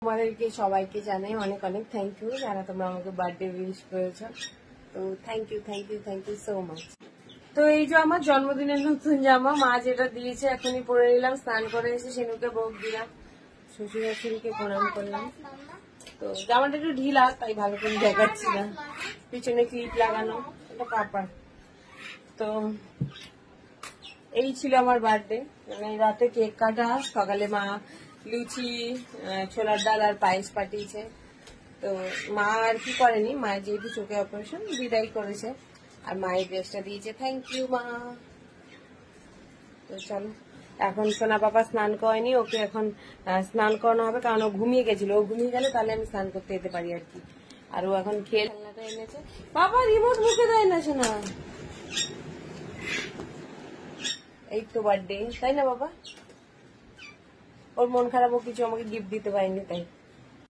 তোমাদেরকে সবাইকে জানাই অনেক অনেক থ্যাংক ইউ যারা তোমরা আমাকে বার্থডে উইশ করেছো। তো থ্যাংক ইউ সো মাচ। তো এই যে আমার জন্মদিনের নতুন জামা, মা যেটা দিয়েছে এখনই পরে নিলাম, স্নান করে এসে সেনুকে ভোগ দিলাম, শ্বশুর শাশুড়িকে প্রণাম করলাম। তো জামাটা একটু ঢিলা তাই ভালো করে দেখাচ্ছি না, পিছনে ক্লিপ লাগানো, এটা কাপড়। তো এই ছিল আমার বার্থডে, মানে রাতে কেক কাটা, সকালে মা লুচি, ছোলার ডাল আর পায়েস পাঠিয়েছে। তো মা আর কি করেনি, মায়ের যেহেতু চোখে অপারেশন বিদায় করেছে, আর মায়ের ড্রেসটা দিয়েছে, থ্যাংক ইউ মা। তো চলো, এখন সোনা পাপা স্নান করেনি, ওকে এখন স্নান করানো হবে, কারণ ও ঘুমিয়ে গেছিল, ও ঘুমিয়ে গেলে তাহলে আমি স্নান করতে যেতে পারি আর কি। আর ও এখন খেলনাটা এনেছে, বাবা রিমোট মুখে দেয় না শোনা। এই তো বার্থডে, তাই না বাবা? ওর মন খারাপ, ও কিছু আমাকে গিফট দিতে পারেনি তাই।